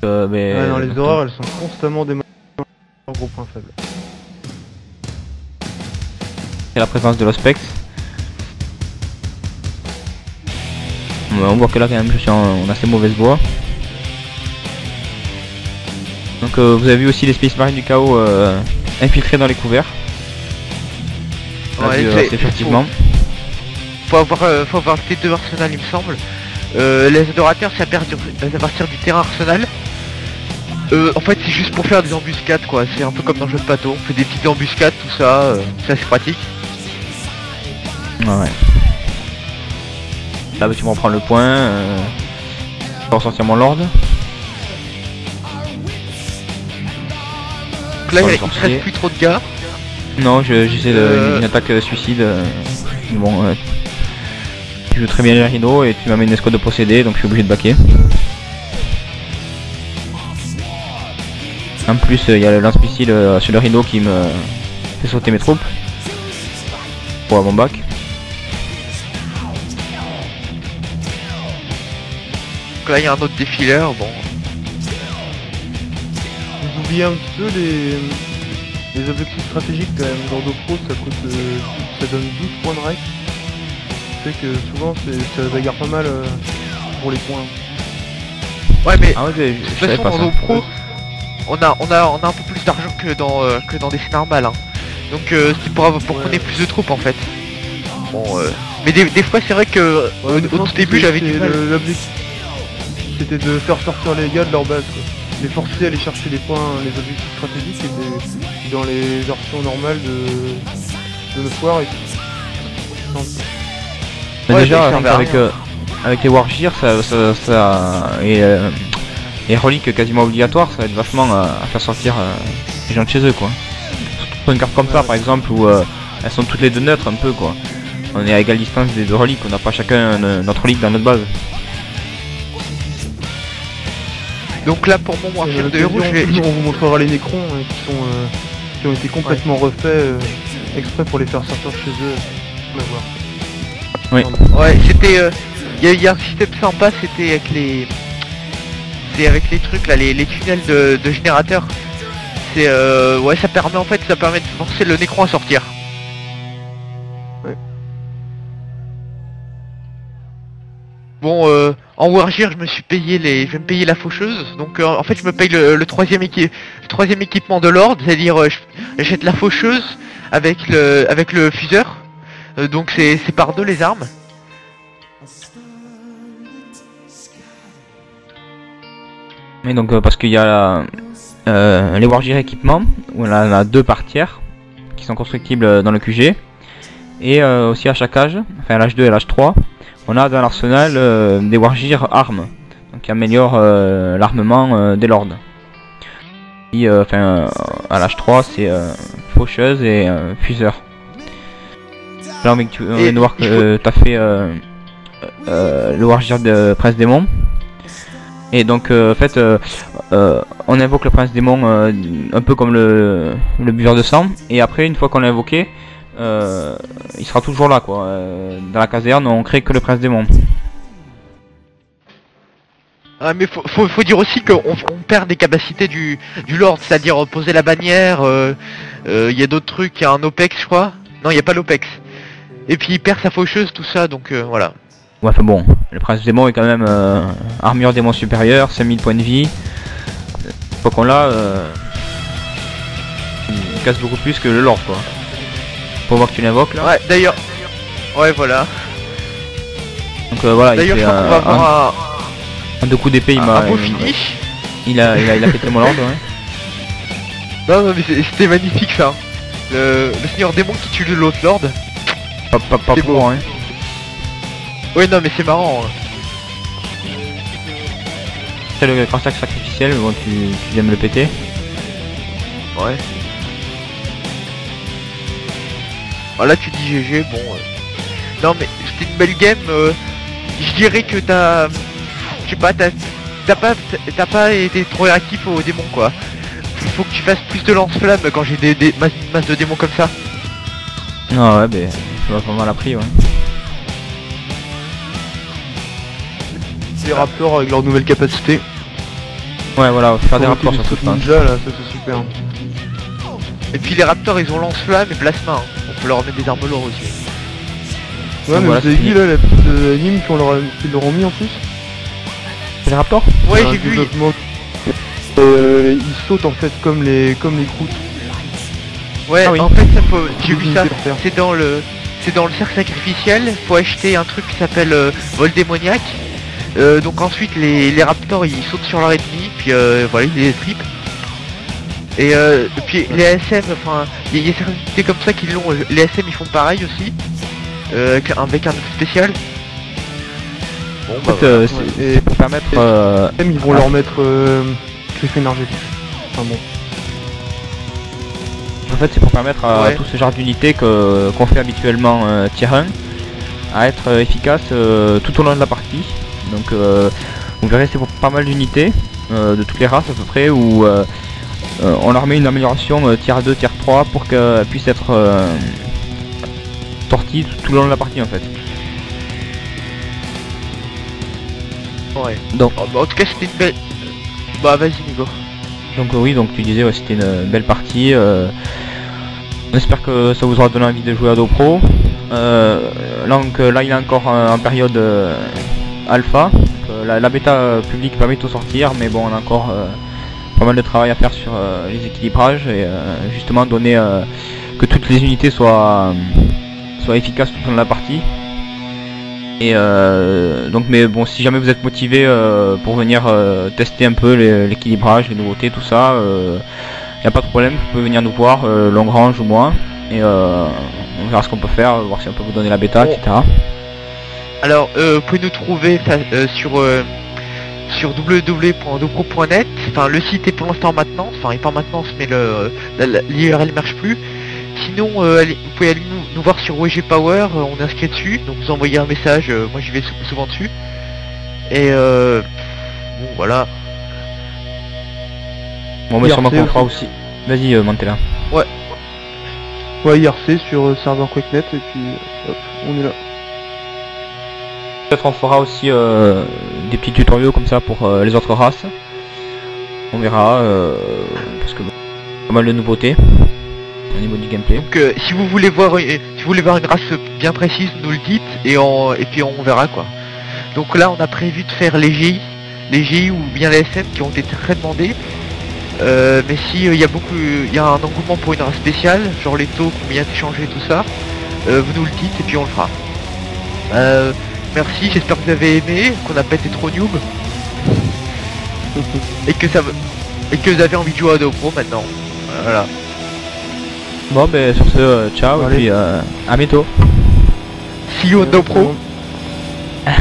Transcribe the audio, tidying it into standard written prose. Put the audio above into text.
Mais... Ouais, non, les horreurs, elles sont constamment démontrées en gros point faible. Et la présence de l'Ospex. On voit que là quand même je suis en assez mauvaise voie. Donc vous avez vu aussi les Space Marines du chaos infiltrés dans les couverts. Ouais, assez furtivement. Faut avoir le T2 Arsenal il me semble. Les adorateurs c'est à partir du terrain Arsenal. En fait c'est juste pour faire des embuscades quoi, c'est un peu comme dans le jeu de bateau, on fait des petites embuscades, tout ça, c'est assez pratique. Ouais. Là bah, tu vas prendre le point, pour sortir mon lord. Donc là il reste plus trop de gars. Non, j'essaie une attaque suicide. Bon, tu joues très bien les rhinos et tu m'amènes une escouade de possédés, donc je suis obligé de baquer. En plus, il y a le lance-missile sur le rhino qui me fait sauter mes troupes pour mon bac. Donc là il y a un autre défileur, bon. Vous oubliez un petit peu les objectifs stratégiques quand même. Dans Pro ça coûte ça donne 12 points de rec. C'est que souvent ça bagarre pas mal pour les points. Ouais mais ah ouais, de toute façon dans Pro on a un peu plus d'argent que dans des scénars normales hein. Donc c'est pour qu'on ait plus de troupes en fait. Bon mais des fois c'est vrai que au tout début j'avais du mal. L'objectif c'était de faire sortir les gars de leur base quoi. Les forcer à aller chercher les points, les objectifs stratégiques étaient dans les versions normales de notre war et mais ouais, déjà avec les Wargears et reliques quasiment obligatoires, ça va être vachement à faire sortir les gens de chez eux quoi. Sur une carte comme ça par exemple où elles sont toutes les deux neutres un peu quoi. On est à égale distance des deux reliques, on n'a pas chacun notre relique dans notre base. Donc là pour mon Wargear de héros, on vous montrera les Necrons qui ont été complètement refaits exprès pour les faire sortir de chez eux. Oui. Ouais, c'était il y a un système sympa, c'était avec les trucs là, les tunnels de générateurs. C'est ouais, ça permet de forcer le Necron à sortir. Ouais. Bon en Wargear je me suis payé je vais me payer la faucheuse, donc en fait je me paye le troisième équipement de l'ordre, c'est-à-dire j'achète la faucheuse avec le fuseur, donc c'est par deux les armes. Et donc parce qu'il y a les Wargear équipements, où on a deux par tiers qui sont constructibles dans le QG, et aussi à chaque âge, enfin l'âge 2 et l'âge 3, on a dans l'arsenal des Wargear armes, donc qui améliorent l'armement des lords. Et enfin à l'âge 3 c'est faucheuse et fuseur. Là on vient de voir que t'as fait le Wargear de Prince Démon. Et donc en fait on invoque le Prince Démon un peu comme le buveur de sang, et après une fois qu'on l'a invoqué il sera toujours là quoi. Dans la caserne on crée que le Prince Démon. Ah mais faut dire aussi qu'on perd des capacités du Lord, c'est-à-dire poser la bannière, y a d'autres trucs, il y a un OPEX je crois. Non il n'y a pas l'OPEX. Et puis il perd sa faucheuse, tout ça, donc voilà. Ouais, enfin bon, le Prince Démon est quand même armure démon supérieure, 5000 points de vie. Faut qu'on l'a, il casse beaucoup plus que le Lord quoi. Faut voir que tu l'invoques là. Ouais, d'ailleurs. Ouais, voilà. Donc voilà, d'ailleurs, il je fait crois qu'on va avoir un deux coups d'épée, un beau finish. Il a pété mon Lord, ouais. Non mais c'était magnifique ça. Le Seigneur Démon qui tue l'autre Lord. Pas pour beau. hein. Ouais non mais c'est marrant. C'est le cancer sacrificiel, mais bon tu viens me le péter. Ouais. Oh, là tu dis GG, bon. Non mais c'était une belle game. Je dirais que t'as... Je sais pas, t'as pas été trop réactif au démon quoi. Faut que tu fasses plus de lance-flammes quand j'ai des masses de démons comme ça. Non ouais, mais ça m'a pas mal appris ouais. Les Raptors avec leur nouvelle capacité. Ouais, voilà, faire des rapports sur surtout, je pense. ninja là, ça c'est super. Et puis les raptors ils ont lance-flamme et plasma, hein. On peut leur mettre des armes lourdes aussi. Ouais, mais voilà, vous avez c'est vu fini. là la petite anime qu'ils leur ont mis en plus? Les raptors? Ouais, Un j'ai vu. développement. Ils sautent en fait comme les croûtes. Ouais, Ah oui. en fait ça faut. J'ai vu ça. Unité pour faire. C'est dans le cercle sacrificiel. Faut acheter un truc qui s'appelle vol démoniaque. Donc ensuite les raptors ils sautent sur leur ennemi, puis voilà ils les tripent. Et puis les SM, enfin il y a certaines unités comme ça qui l'ont. Les SM ils font pareil aussi. Avec un truc spécial. Bon En bah fait, voilà. c'est pour permettre... Même ils vont leur mettre griffe énergétique. Enfin bon. En fait, c'est pour permettre à Ouais. tout ce genre d'unités qu'on fait habituellement tier 1 à être efficace tout au long de la partie. Donc vous verrez, c'est pour pas mal d'unités de toutes les races à peu près où on leur met une amélioration tier 2, tier 3 pour qu'elles puissent être sorties tout le long de la partie en fait. Ouais. Donc, Oh, bah, en tout cas c'était une belle. Bah vas-y Nico. oui, donc tu disais ouais, c'était une belle partie. On espère que ça vous aura donné envie de jouer à DoPro. Donc là il est encore en période alpha. La bêta publique va bientôt sortir, mais bon on a encore pas mal de travail à faire sur les équilibrages et justement donner que toutes les unités soient efficaces tout au long de la partie. Et donc mais bon si jamais vous êtes motivé pour venir tester un peu l'équilibrage, les nouveautés, tout ça, y a pas de problème, vous pouvez venir nous voir, Longrange ou moi, et on verra ce qu'on peut faire, voir si on peut vous donner la bêta, Bon. etc. Alors vous pouvez nous trouver sur www.dopro.net. Enfin le site est pour l'instant en maintenance, enfin il est pas en maintenance mais l'URL marche plus. Sinon vous pouvez aller nous voir sur WG Power, on est inscrit dessus, donc vous envoyez un message, moi j'y vais souvent dessus. Et bon voilà. Bon mais IRC sûrement qu'on fera aussi. Vas-y Mantella. Ouais, IRC sur serveur QuakeNet et puis hop, on est là. Peut-être on fera aussi des petits tutoriaux comme ça pour les autres races. On verra parce que pas mal de nouveautés au niveau du gameplay. Donc si vous voulez voir une race bien précise, nous le dites et puis on verra quoi. Donc là on a prévu de faire les GI ou bien les SM qui ont été très demandés. Mais si il y a un engouement pour une race spéciale, genre les taux, combien d'échanger tout ça, vous nous le dites et puis on le fera. Merci, j'espère que vous avez aimé, qu'on n'a pas été trop noob. et que vous avez envie de jouer à DoPro maintenant. Voilà. Bon ben sur ce ciao Allez. et puis à bientôt. See you on DoPro. Bon.